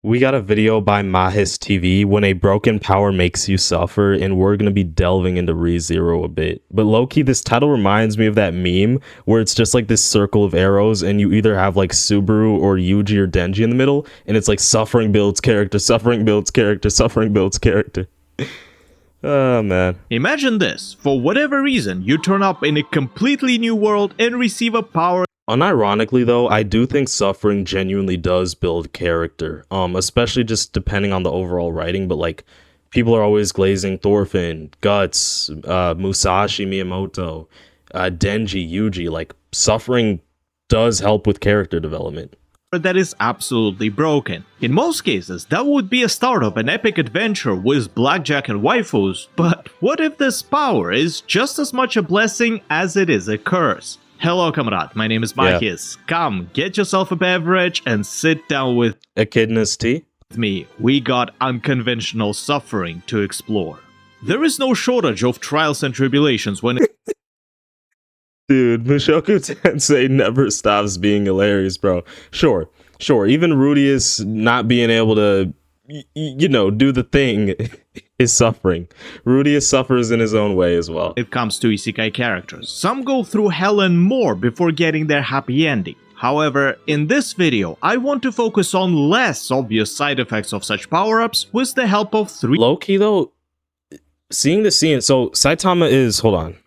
We got a video by Mahis TV, When a Broken Power Makes You Suffer, and we're going to be delving into ReZero a bit. But low-key, this title reminds me of that meme where it's just like this circle of arrows and you either have like Subaru or Yuji or Denji in the middle, and it's like suffering builds character, suffering builds character, suffering builds character. Oh man. Imagine this. For whatever reason, you turn up in a completely new world and receive a power. Unironically though, I do think suffering genuinely does build character, especially just depending on the overall writing, but like people are always glazing Thorfinn, Guts, Musashi Miyamoto, Denji, Yuji, like suffering does help with character development. That is absolutely broken. In most cases, that would be a start of an epic adventure with blackjack and waifus, but what if this power is just as much a blessing as it is a curse? Hello, comrade. My name is Mahis. Come, get yourself a beverage and sit down with Echidna's tea? me. We got unconventional suffering to explore. There is no shortage of trials and tribulations when Dude, Mushoku Tensei never stops being hilarious, bro. Sure. Even Rudius not being able to, do the thing is suffering. Rudius suffers in his own way as well. it comes to isekai characters. Some go through hell and more before getting their happy ending. However, in this video, I want to focus on less obvious side effects of such power-ups with the help of three Low-key though, seeing the scene, so Saitama is, hold on.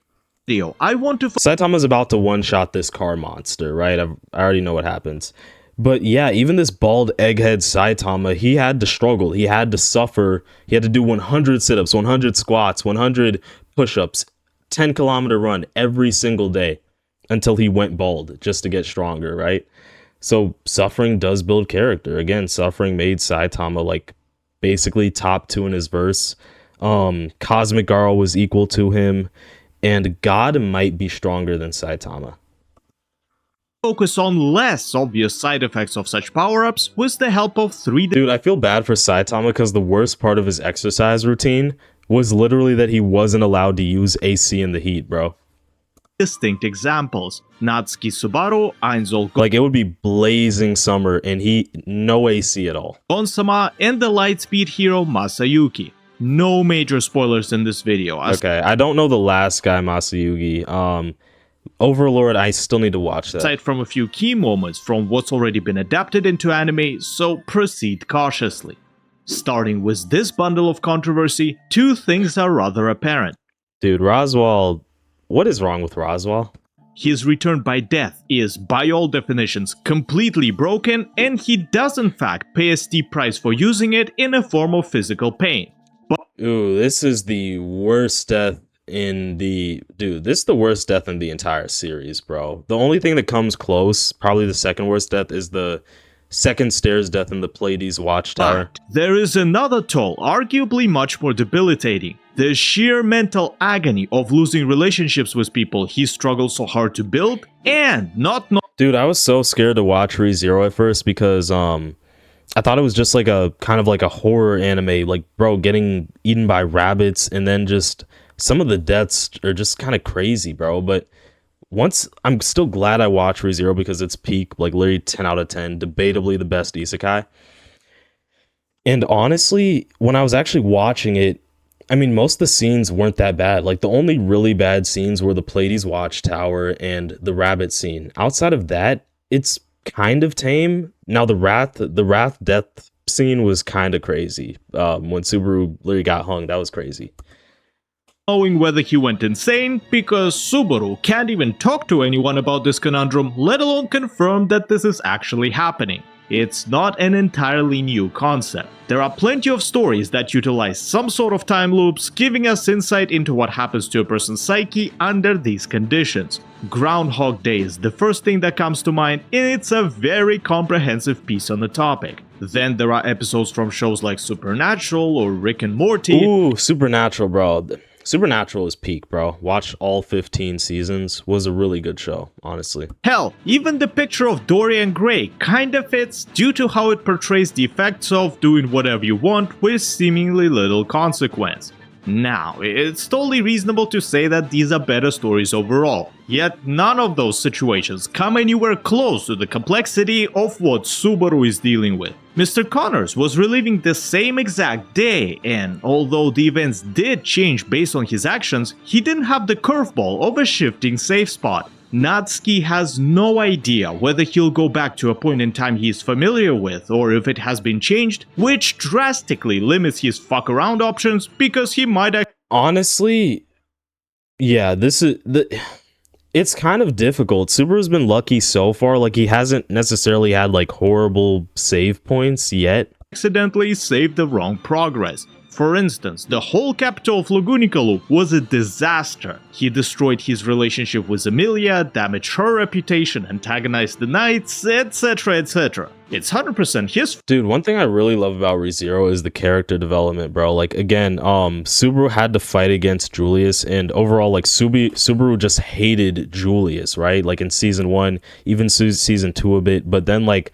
Saitama's about to one-shot this car monster, right? I already know what happens. But yeah, even this bald egghead Saitama, he had to struggle. He had to suffer. He had to do 100 sit-ups, 100 squats, 100 push-ups, 10-kilometer run every single day until he went bald just to get stronger, right? So suffering does build character. Again, suffering made Saitama like basically top 2 in his verse. Cosmic Garo was equal to him. And God might be stronger than Saitama. Focus on less obvious side effects of such power-ups with the help of three Dude, I feel bad for Saitama because the worst part of his exercise routine was literally that he wasn't allowed to use AC in the heat, bro. distinct examples. Natsuki Subaru, Ainzel Like, it would be blazing summer and no AC at all. Gon-sama, and the Lightspeed hero Masayuki. No major spoilers in this video. Okay, I don't know the last guy, Masayuki. Overlord, I still need to watch that. Aside from a few key moments from what's already been adapted into anime, so proceed cautiously. Starting with this bundle of controversy, two things are rather apparent. Dude, Roswaal, what is wrong with Roswaal? His return by death is, by all definitions, completely broken, and he does in fact pay a steep price for using it in a form of physical pain. Ooh, this is the worst death in the... Dude, this is the worst death in the entire series, bro. The only thing that comes close, probably the second worst death, is the second stairs death in the Pleiades Watchtower. But there is another toll, arguably much more debilitating. The sheer mental agony of losing relationships with people he struggles so hard to build, and Dude, I was so scared to watch ReZero at first because, I thought it was just like a kind of like a horror anime, like, bro, getting eaten by rabbits, and then just some of the deaths are just kind of crazy, bro. But I'm still glad I watched ReZero because it's peak, like literally 10 out of 10, debatably the best isekai. And honestly, when I was actually watching it, I mean, most of the scenes weren't that bad. Like, the only really bad scenes were the Pleiades Watchtower and the rabbit scene. Outside of that, it's kind of tame. Now the Wrath death scene was kind of crazy. When Subaru literally got hung, that was crazy. knowing whether he went insane, because Subaru can't even talk to anyone about this conundrum, let alone confirm that this is actually happening. It's not an entirely new concept. There are plenty of stories that utilize some sort of time loops, giving us insight into what happens to a person's psyche under these conditions. Groundhog Day is the first thing that comes to mind, and it's a very comprehensive piece on the topic. Then there are episodes from shows like Supernatural or Rick and Morty. Ooh, Supernatural, bro. Supernatural is peak, bro. Watched all 15 seasons. Was a really good show, honestly. Hell, even the picture of Dorian Gray kinda fits due to how it portrays the effects of doing whatever you want with seemingly little consequence. Now, it's totally reasonable to say that these are better stories overall, yet none of those situations come anywhere close to the complexity of what Subaru is dealing with. Mr. Connors was reliving the same exact day, and although the events did change based on his actions, he didn't have the curveball of a shifting safe spot. Natsuki has no idea whether he'll go back to a point in time he's familiar with or if it has been changed, which drastically limits his fuck around options because he might Honestly, yeah, it's kind of difficult. Subaru's been lucky so far, like he hasn't necessarily had like horrible save points yet. accidentally save the wrong progress. For instance, the whole capital of Lugunica loop was a disaster. He destroyed his relationship with Emilia, damaged her reputation, antagonized the knights, etc, etc. It's 100% his Dude, one thing I really love about ReZero is the character development, bro. Like, again, Subaru had to fight against Julius, and overall, like, Subaru just hated Julius, right? Like, in Season 1, even Season 2 a bit, but then, like,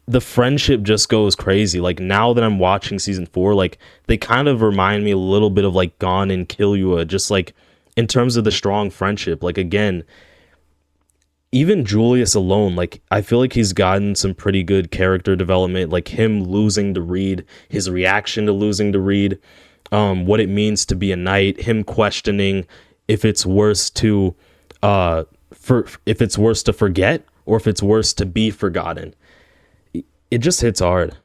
the friendship just goes crazy. Like, now that I'm watching Season 4, like, they kind of remind me a little bit of, like, Gon and Killua, just, like, in terms of the strong friendship. Like, again, even Julius alone, like, I feel like he's gotten some pretty good character development, like him losing to Reed, his reaction to losing to Reed, what it means to be a knight, him questioning if it's worse to forget or if it's worse to be forgotten. It just hits hard.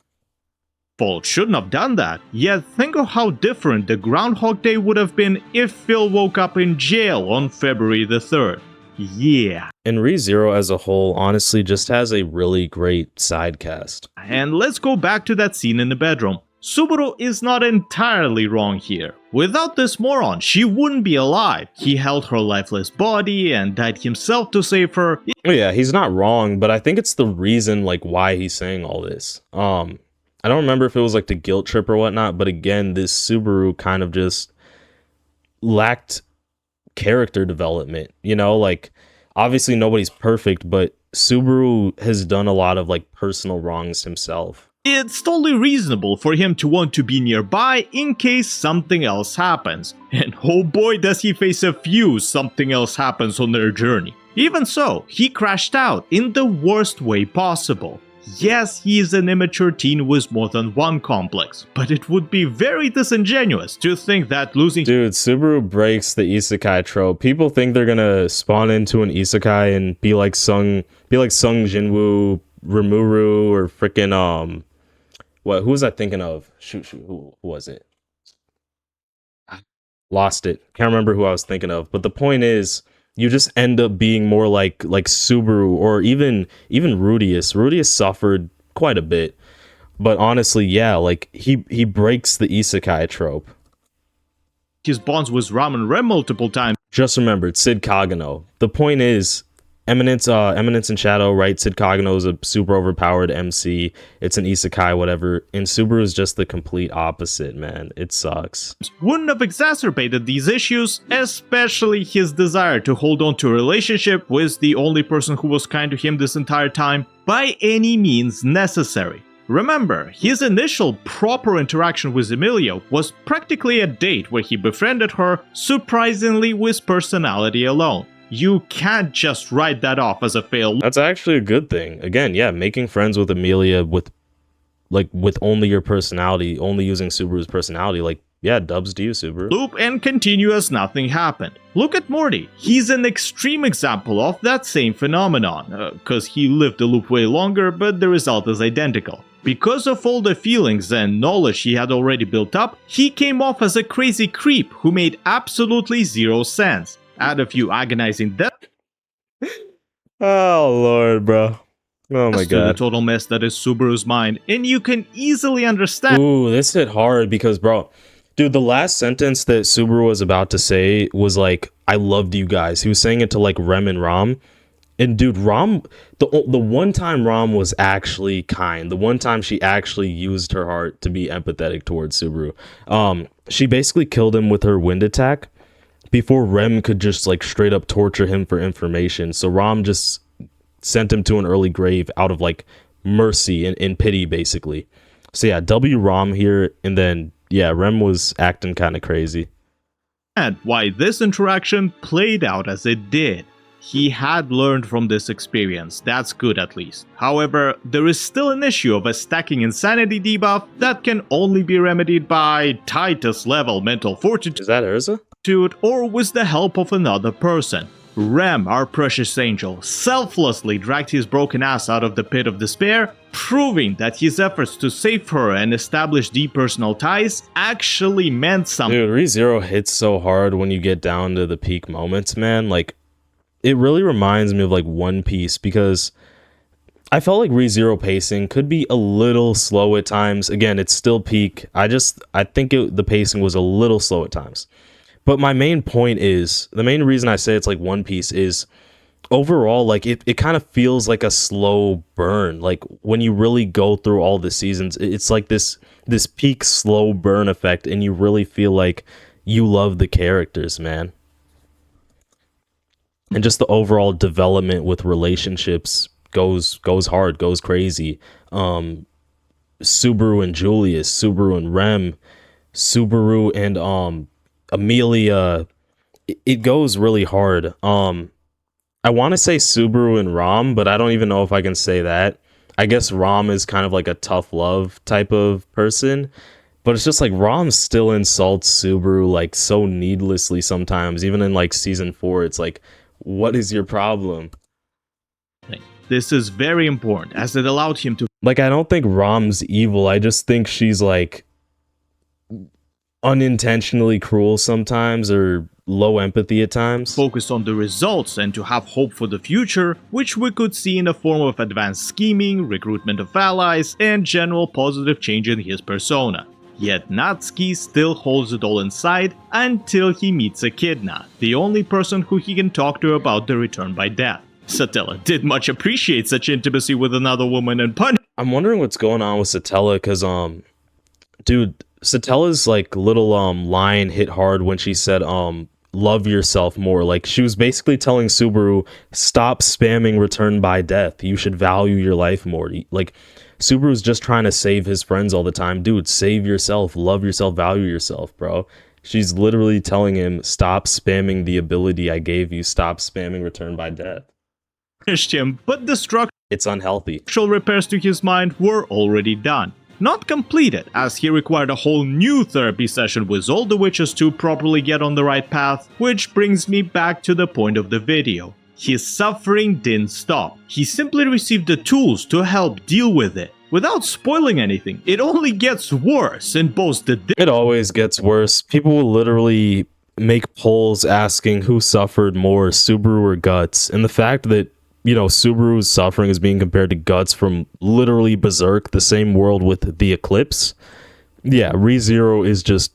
fault. Shouldn't have done that. Yet think of how different the Groundhog Day would have been if Phil woke up in jail on February the 3rd. Yeah. And ReZero as a whole honestly just has a really great side cast. And let's go back to that scene in the bedroom. Subaru is not entirely wrong here. Without this moron, she wouldn't be alive. He held her lifeless body and died himself to save her. Oh yeah, he's not wrong, but I think it's the reason like why he's saying all this. I don't remember if it was like the guilt trip or whatnot, but again, this Subaru kind of just lacked character development, you know, like obviously nobody's perfect, but Subaru has done a lot of like personal wrongs himself. It's totally reasonable for him to want to be nearby in case something else happens. And oh boy does he face a few something else happens on their journey. Even so, he crashed out in the worst way possible. Yes, he is an immature teen with more than one complex, but it would be very disingenuous to think that losing— Dude, Subaru breaks the isekai trope. People think they're gonna spawn into an isekai and be like Sung Jinwoo, Rimuru, or freaking who was I thinking of? Shoot, who was it? Lost it. Can't remember who I was thinking of. But the point is, you just end up being more like Subaru or even Rudius. Rudius suffered quite a bit. But honestly, yeah, like he breaks the isekai trope. his bonds with Ramen Rem multiple times. Just remembered, Sid Kagano. The point is, Eminence and Shadow, right? Sid Kagano is a super overpowered MC. It's an isekai, whatever. And Subaru is just the complete opposite, man. It sucks. Wouldn't have exacerbated these issues, especially his desire to hold on to a relationship with the only person who was kind to him this entire time, by any means necessary. Remember, his initial proper interaction with Emilia was practically a date where he befriended her, surprisingly with personality alone. You can't just write that off as a fail. That's actually a good thing. Again, yeah, making friends with Emilia with only your personality, only using Subaru's personality, like, yeah, dubs to you, Subaru. Loop and continue as nothing happened. Look at Morty. He's an extreme example of that same phenomenon, cause he lived the loop way longer, but the result is identical. Because of all the feelings and knowledge he had already built up, he came off as a crazy creep who made absolutely zero sense. Add a few agonizing deaths Oh lord, bro. Oh my to the god. total mess that is Subaru's mind, and you can easily understand. Ooh, this hit hard because, bro, dude, the last sentence that Subaru was about to say was like, I loved you guys. He was saying it to like Rem and Ram. And dude, Ram, the one time Ram was actually kind, the one time she actually used her heart to be empathetic towards Subaru, she basically killed him with her wind attack before Rem could just like straight up torture him for information. So Ram just sent him to an early grave out of like mercy and pity, basically. So yeah, W Ram here, and then yeah, Rem was acting kind of crazy. And why this interaction played out as it did. He had learned from this experience, that's good at least. However, there is still an issue of a stacking insanity debuff that can only be remedied by Titus level mental fortitude Is that Urza? or with the help of another person. Rem, our precious angel, selflessly dragged his broken ass out of the pit of despair, proving that his efforts to save her and establish deep personal ties actually meant something. Dude, ReZero hits so hard when you get down to the peak moments, man. Like, it really reminds me of like One Piece, because I felt like ReZero pacing could be a little slow at times. Again, it's still peak. I think the pacing was a little slow at times. But my main point is, the main reason I say it's like One Piece is overall, like it kind of feels like a slow burn. Like when you really go through all the seasons, it's like this peak slow burn effect, and you really feel like you love the characters, man. And just the overall development with relationships goes hard, goes crazy. Subaru and Julius, Subaru and Rem, Subaru and Amelia, it goes really hard. I want to say Subaru and Ram, but I don't even know if I can say that. I guess Ram is kind of like a tough love type of person, but it's just like Ram still insults Subaru like so needlessly sometimes. Even in like season 4, it's like, what is your problem? This is very important, as it allowed him to Like, I don't think Ram's evil. I just think she's like unintentionally cruel sometimes, or low empathy at times. focus on the results and to have hope for the future, which we could see in the form of advanced scheming, recruitment of allies, and general positive change in his persona. Yet Natsuki still holds it all inside until he meets Echidna, the only person who he can talk to about the return by death. Satella did much appreciate such intimacy with another woman and punished I'm wondering what's going on with Satella, because dude, Satella's like little line hit hard when she said love yourself more. Like, she was basically telling Subaru, stop spamming return by death. You should value your life more. Like, Subaru's just trying to save his friends all the time. Dude, save yourself, love yourself, value yourself, bro. She's literally telling him, stop spamming the ability I gave you. Stop spamming return by death. him, but the structural It's unhealthy. repairs to his mind were already done. Not completed, as he required a whole new therapy session with all the witches to properly get on the right path, which brings me back to the point of the video. His suffering didn't stop. He simply received the tools to help deal with it. Without spoiling anything, it only gets worse in both the It always gets worse. People will literally make polls asking who suffered more, Subaru or Guts. And the fact that, you know, Subaru's suffering is being compared to Guts from literally Berserk, the same world with the Eclipse. Yeah, ReZero is just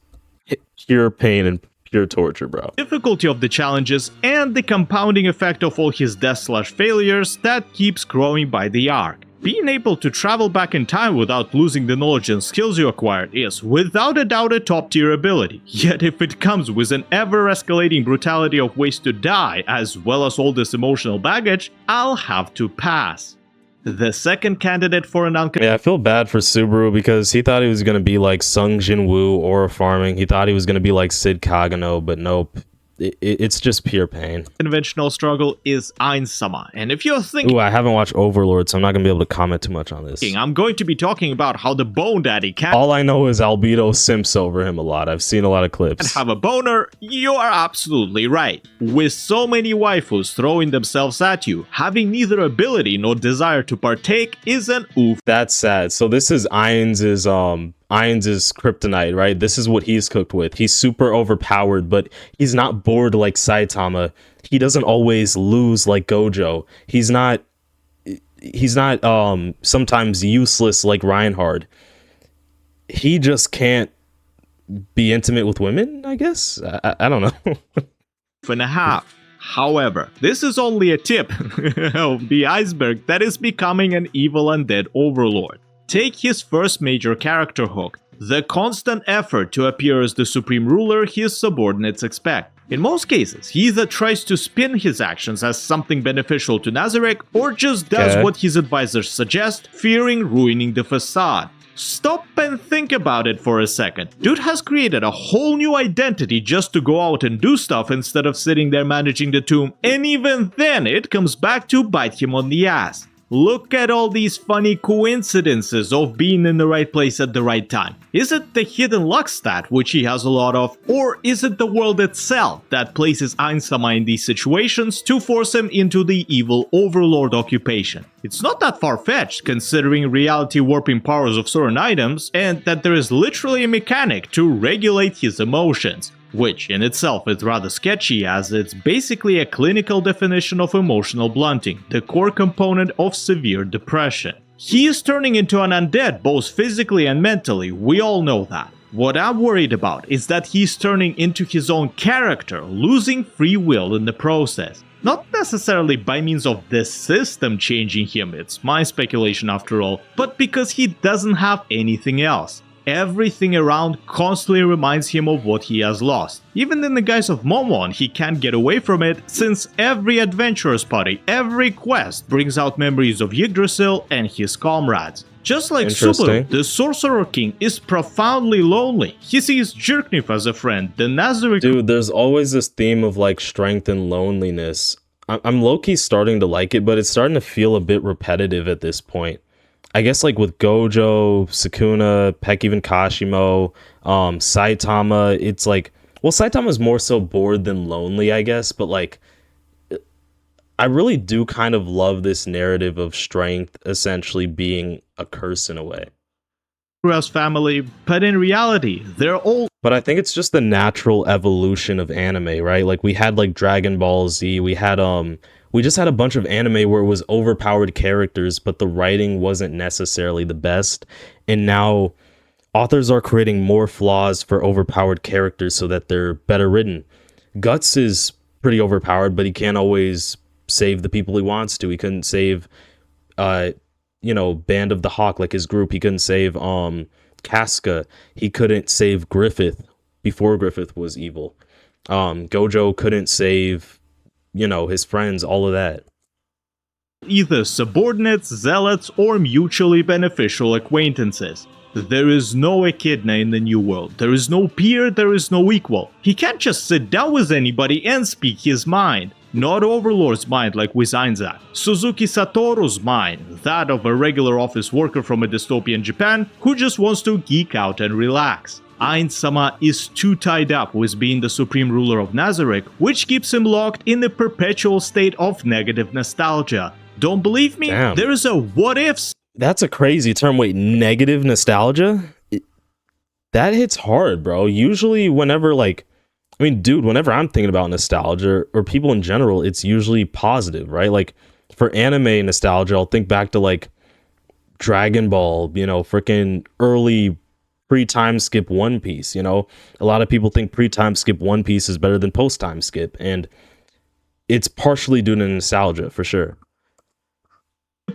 pure pain and pure torture, bro. difficulty of the challenges and the compounding effect of all his deaths/failures that keeps growing by the arc. Being able to travel back in time without losing the knowledge and skills you acquired is without a doubt a top tier ability. Yet if it comes with an ever escalating brutality of ways to die as well as all this emotional baggage, I'll have to pass. The second candidate for an Yeah, I feel bad for Subaru because he thought he was going to be like Sung Jin-woo or farming. He thought he was going to be like Sid Kagano, but nope. It's just pure pain. unconventional struggle is Ainsama, and if you're thinking Ooh, I haven't watched Overlord, so I'm not going to be able to comment too much on this. I'm going to be talking about how the Bone Daddy can All I know is Albedo simps over him a lot. I've seen a lot of clips. have a boner, you are absolutely right. With so many waifus throwing themselves at you, having neither ability nor desire to partake is an oof. That's sad. So this is Irons' kryptonite, right? This is what he's cooked with. He's super overpowered, but he's not bored like Saitama. He doesn't always lose like Gojo. He's not sometimes useless like Reinhard. He just can't be intimate with women, I guess. I don't know. And a half. However, this is only a tip of the iceberg that is becoming an evil undead overlord. Take his first major character hook, the constant effort to appear as the supreme ruler his subordinates expect. In most cases, he either tries to spin his actions as something beneficial to Nazarek or just does Okay. what his advisors suggest, fearing ruining the facade. Stop and think about it for a second. Dude has created a whole new identity just to go out and do stuff instead of sitting there managing the tomb, and even then it comes back to bite him on the ass. Look at all these funny coincidences of being in the right place at the right time. Is it the hidden luck stat, which he has a lot of, or is it the world itself that places Ainsama in these situations to force him into the evil overlord occupation? It's not that far-fetched, considering reality warping powers of certain items, and that there is literally a mechanic to regulate his emotions, which in itself is rather sketchy as it's basically a clinical definition of emotional blunting, the core component of severe depression. He is turning into an undead both physically and mentally, we all know that. What I'm worried about is that he's turning into his own character, losing free will in the process. Not necessarily by means of the system changing him, it's my speculation after all, but because he doesn't have anything else. Everything around constantly reminds him of what he has lost. Even in the guise of Momon, he can't get away from it, since every adventurer's party, every quest brings out memories of Yggdrasil and his comrades. Just like Subaru, the Sorcerer King is profoundly lonely. He sees Jirknif as a friend, the Nazarick... Dude, there's always this theme of like strength and loneliness. I'm low-key starting to like it, but it's starting to feel a bit repetitive at this point. I guess like with Gojo, Sukuna, Peck, even Kashimo, Saitama, it's like, well, Saitama's more so bored than lonely, I guess, but like, I really do kind of love this narrative of strength essentially being a curse in a way. Family, but in reality, they're all... But I think it's just the natural evolution of anime, right? Like we had like Dragon Ball Z, we just had a bunch of anime where it was overpowered characters, but the writing wasn't necessarily the best. And now authors are creating more flaws for overpowered characters so that they're better written. Guts is pretty overpowered, but he can't always save the people he wants to. He couldn't save, Band of the Hawk, like his group. He couldn't save Casca. He couldn't save Griffith before Griffith was evil. Gojo couldn't save... his friends, all of that. Either subordinates, zealots, or mutually beneficial acquaintances. There is no Echidna in the New World. There is no peer, there is no equal. He can't just sit down with anybody and speak his mind. Not Overlord's mind like with Ainzak. Suzuki Satoru's mind, that of a regular office worker from a dystopian Japan who just wants to geek out and relax. Ainsama is too tied up with being the supreme ruler of Nazarick, which keeps him locked in a perpetual state of negative nostalgia. Don't believe me? Damn. There is a what-if... That's a crazy term. Wait, negative nostalgia? That hits hard, bro. Usually whenever whenever I'm thinking about nostalgia, or people in general, it's usually positive, right? Like, for anime nostalgia, I'll think back to, like, Dragon Ball, freaking early... pre-time skip One Piece. A lot of people think pre-time skip One Piece is better than post-time skip, and it's partially due to nostalgia for sure.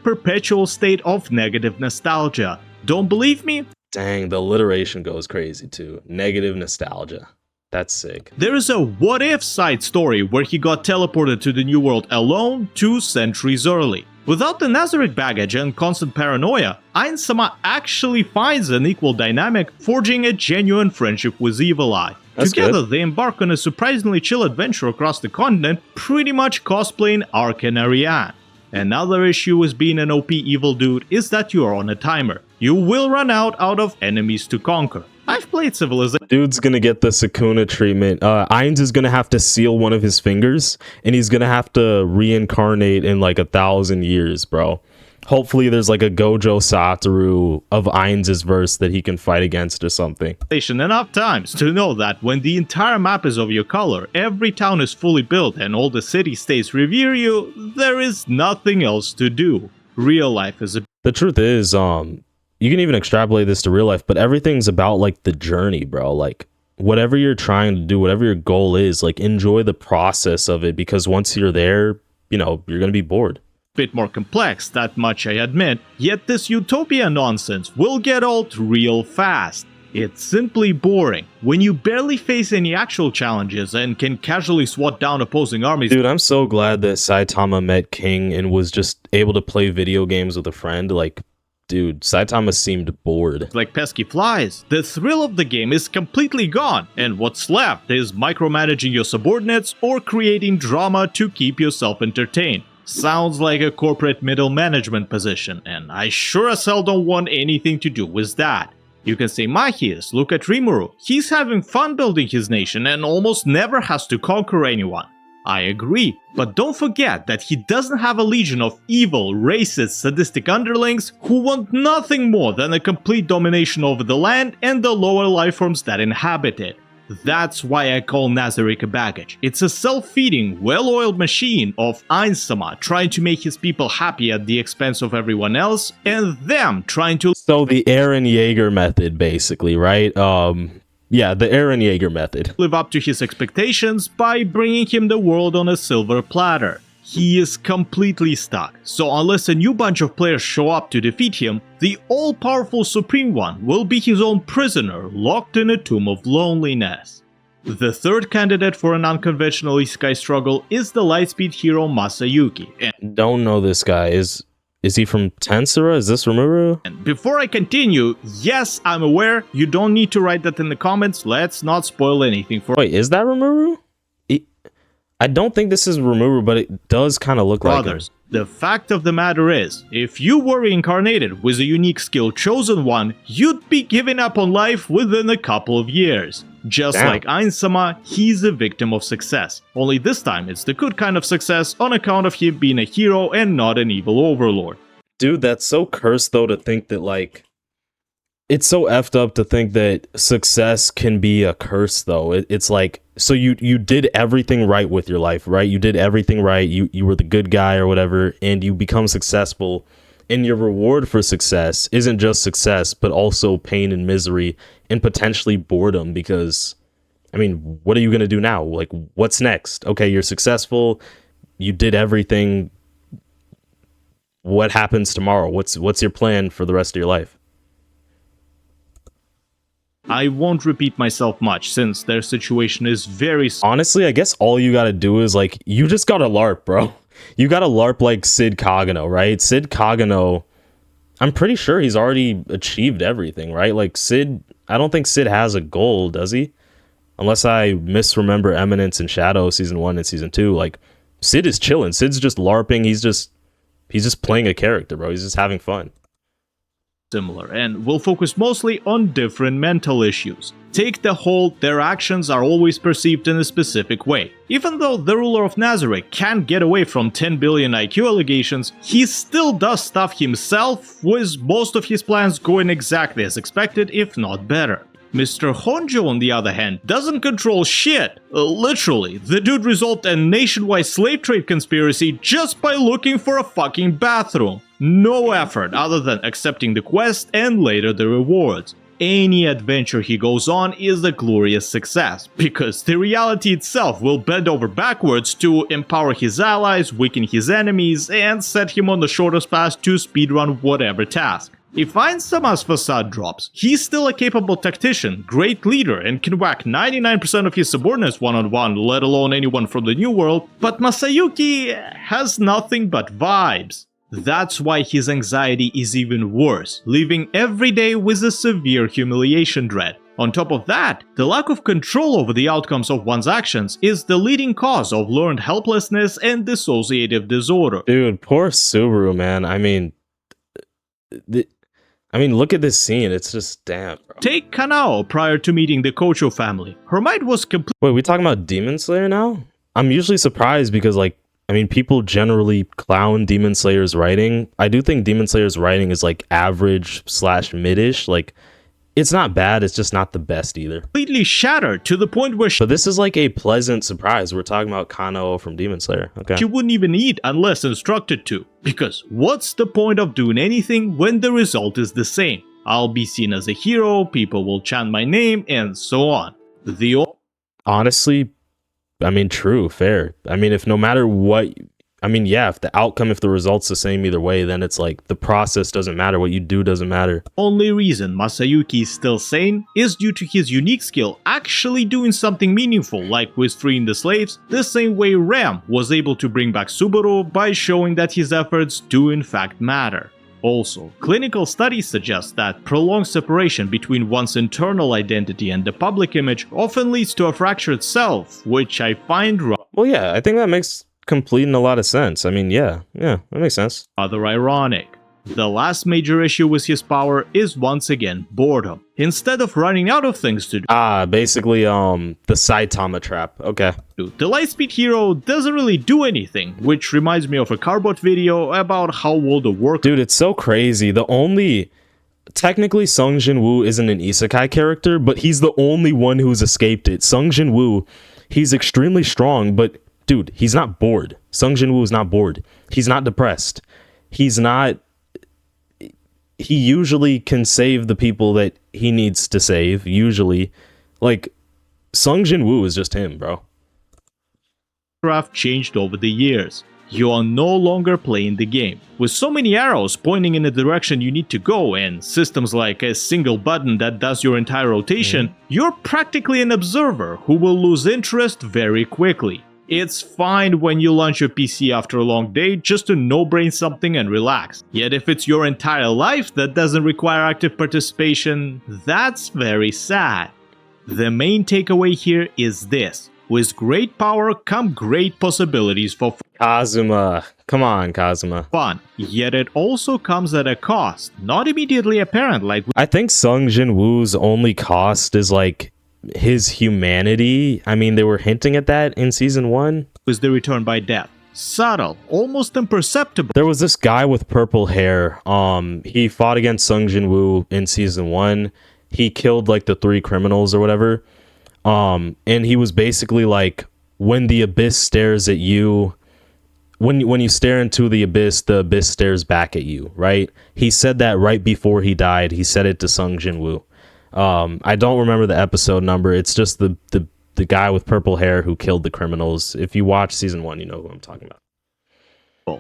Perpetual state of negative nostalgia. Don't believe me? Dang, the alliteration goes crazy too. Negative nostalgia. That's sick. There is a what-if side story where he got teleported to the New World alone 2 centuries early. Without the Nazarick baggage and constant paranoia, Ainsama actually finds an equal dynamic, forging a genuine friendship with Evil Eye. That's Together, good. they embark on a surprisingly chill adventure across the continent, pretty much cosplaying Ark and Ariane. Another issue with being an OP evil dude is that you are on a timer. You will run out of enemies to conquer. I've played Civilization. Dude's gonna get the Sukuna treatment. Ainz is gonna have to seal one of his fingers, and he's gonna have to reincarnate in like 1,000 years, bro. Hopefully there's like a Gojo Satoru of Ainz's verse that he can fight against or something. Enough times to know that when the entire map is of your color, every town is fully built, and all the city-states revere you, there is nothing else to do. Real life is a... The truth is, you can even extrapolate this to real life, but everything's about like the journey, bro. Like whatever you're trying to do, whatever your goal is, like enjoy the process of it, because once you're there, you're going to be bored. Bit more complex, that much I admit, yet this utopia nonsense will get old real fast. It's simply boring. When you barely face any actual challenges and can casually swat down opposing armies... Dude, I'm so glad that Saitama met King and was just able to play video games with a friend. Like, dude, Saitama seemed bored. like pesky flies, the thrill of the game is completely gone, and what's left is micromanaging your subordinates or creating drama to keep yourself entertained. Sounds like a corporate middle management position, and I sure as hell don't want anything to do with that. You can say Machias, look at Rimuru, he's having fun building his nation and almost never has to conquer anyone. I agree, but don't forget that he doesn't have a legion of evil, racist, sadistic underlings who want nothing more than a complete domination over the land and the lower lifeforms that inhabit it. That's why I call Nazarick a baggage. It's a self-feeding, well-oiled machine of Ainsama trying to make his people happy at the expense of everyone else, and them trying to... So the Eren Yeager method, basically, right? Yeah, the Eren Yeager method. Live up to his expectations by bringing him the world on a silver platter. He is completely stuck, so unless a new bunch of players show up to defeat him, the all-powerful Supreme One will be his own prisoner, locked in a tomb of loneliness. The third candidate for an unconventional isekai struggle is the Lightspeed hero Masayuki, Don't know this guy. Is he from Tensura? Is this Rimuru? and before I continue, yes, I'm aware, you don't need to write that in the comments, let's not spoil anything for Wait, is that Rimuru? I don't think this is Rimuru, but it does kind of look like him. brothers. The fact of the matter is, if you were reincarnated with a unique skill Chosen One, you'd be giving up on life within a couple of years. Just Damn. like Ainsama, he's a victim of success. Only this time it's the good kind of success on account of him being a hero and not an evil overlord. Dude, that's so cursed, though, to think that, like... It's so effed up to think that success can be a curse, though. It's like, so you did everything right with your life, right? You did everything right. You were the good guy or whatever, and you become successful. And your reward for success isn't just success, but also pain and misery and potentially boredom. Because, I mean, what are you going to do now? Like, what's next? Okay, you're successful. You did everything. What happens tomorrow? What's your plan for the rest of your life? I won't repeat myself much since their situation is very Honestly, I guess all you gotta do is, like, you just gotta LARP, bro. You gotta LARP like Sid Kagano, right? Sid Kagano, I'm pretty sure he's already achieved everything, right? Like, Sid, I don't think Sid has a goal, does he? Unless I misremember Eminence and Shadow Season 1 and Season 2. Like, Sid is chilling. Sid's just LARPing. He's just playing a character, bro. He's just having fun. similar, and will focus mostly on different mental issues. Take the whole their actions are always perceived in a specific way. Even though the ruler of Nazarick can't get away from 10 billion IQ allegations, he still does stuff himself, with most of his plans going exactly as expected, if not better. Mr. Honjo, on the other hand, doesn't control shit. Literally, the dude resolved a nationwide slave trade conspiracy just by looking for a fucking bathroom. No effort other than accepting the quest and later the rewards. Any adventure he goes on is a glorious success, because the reality itself will bend over backwards to empower his allies, weaken his enemies, and set him on the shortest path to speedrun whatever task. If Ainsama's facade drops, he's still a capable tactician, great leader, and can whack 99% of his subordinates one-on-one, let alone anyone from the New World, but Masayuki has nothing but vibes. That's why his anxiety is even worse, living every day with a severe humiliation dread. On top of that, the lack of control over the outcomes of one's actions is the leading cause of learned helplessness and dissociative disorder. Dude, poor Subaru, man. I mean, look at this scene. It's just, damn, bro. Take Kanao prior to meeting the Kocho family. Her mind was complete. Wait, we talking about Demon Slayer now? I'm usually surprised because, like, I mean, people generally clown Demon Slayer's writing. I do think Demon Slayer's writing is, like, average/mid-ish. Like, it's not bad, it's just not the best either. Completely shattered to the point where But this is like a pleasant surprise. We're talking about Kanao from Demon Slayer. Okay. she wouldn't even eat unless instructed to. Because what's the point of doing anything when the result is the same? I'll be seen as a hero, people will chant my name, and so on. Honestly, I mean, true, fair. I mean, if no matter what, I mean, yeah, if the outcome, if the result's the same either way, then it's like the process doesn't matter. What you do doesn't matter. Only reason Masayuki is still sane is due to his unique skill actually doing something meaningful, like with freeing the slaves, the same way Ram was able to bring back Subaru by showing that his efforts do in fact matter. Also, clinical studies suggest that prolonged separation between one's internal identity and the public image often leads to a fractured self, which I find Well, yeah, I think that makes complete and a lot of sense. I mean, yeah, that makes sense. rather ironic. The last major issue with his power is once again boredom. Instead of running out of things to Basically, the Saitama trap. Okay. do, the Lightspeed hero doesn't really do anything, which reminds me of a Carbot video about how well the work Dude, it's so crazy. Technically, Sung Jin Woo isn't an isekai character, but he's the only one who's escaped it. Sung Jin Woo, he's extremely strong, but dude, he's not bored. Sung Jin Woo is not bored. He's not depressed. He usually can save the people that he needs to save, usually. Like, Sung Jin Woo is just him, bro. craft changed over the years. You are no longer playing the game. With so many arrows pointing in the direction you need to go and systems like a single button that does your entire rotation, you're practically an observer who will lose interest very quickly. It's fine when you launch your PC after a long day just to no-brain something and relax. Yet if it's your entire life that doesn't require active participation, that's very sad. The main takeaway here is this. With great power come great possibilities for Kazuma. Come on, Kazuma. fun, yet it also comes at a cost, not immediately apparent like I think Sung Jin Woo's only cost is, like, his humanity. I mean, they were hinting at that in season 1. with the return by death. Subtle, almost imperceptible, There was this guy with purple hair. He fought against Sung Jin Woo in season 1. He killed, like, the 3 criminals or whatever. And he was basically like, when the abyss stares at you, when you stare into the abyss stares back at you, right? He said that right before he died. He said it to Sung Jin Woo. I don't remember the episode number. It's just the guy with purple hair who killed the criminals. If you watch season 1, you know who I'm talking about.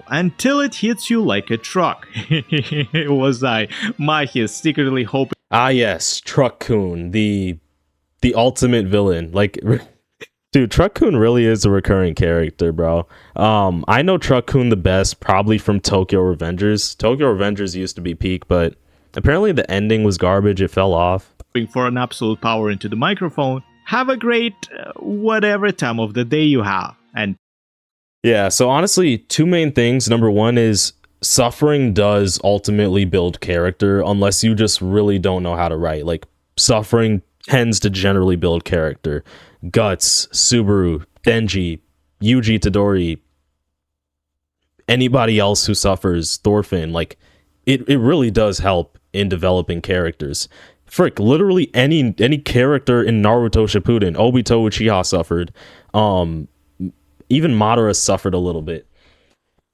until it hits you like a truck. Was I, Mahi is secretly hoping Ah, yes, Truck-kun, the ultimate villain. Like, dude, Truck-kun really is a recurring character, bro. I know Truck-kun the best probably from Tokyo Revengers. Tokyo Revengers used to be peak, but apparently the ending was garbage. It fell off. for an absolute power into the microphone. Have a great whatever time of the day you have. And Yeah, so honestly, 2 main things. Number 1 is suffering does ultimately build character unless you just really don't know how to write. Like, suffering tends to generally build character. Guts, Subaru, Denji, Yuji Tadori, anybody else who suffers, Thorfinn, like, it really does help in developing characters. Frick, literally any character in Naruto Shippuden, Obito Uchiha suffered. Even Madara suffered a little bit.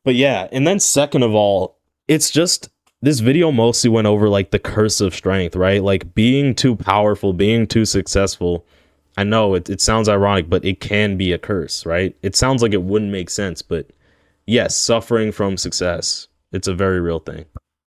But yeah, and then second of all, it's just, this video mostly went over, like, the curse of strength, right? Like, being too powerful, being too successful. I know it sounds ironic, but it can be a curse, right? It sounds like it wouldn't make sense, but yes, suffering from success, it's a very real thing.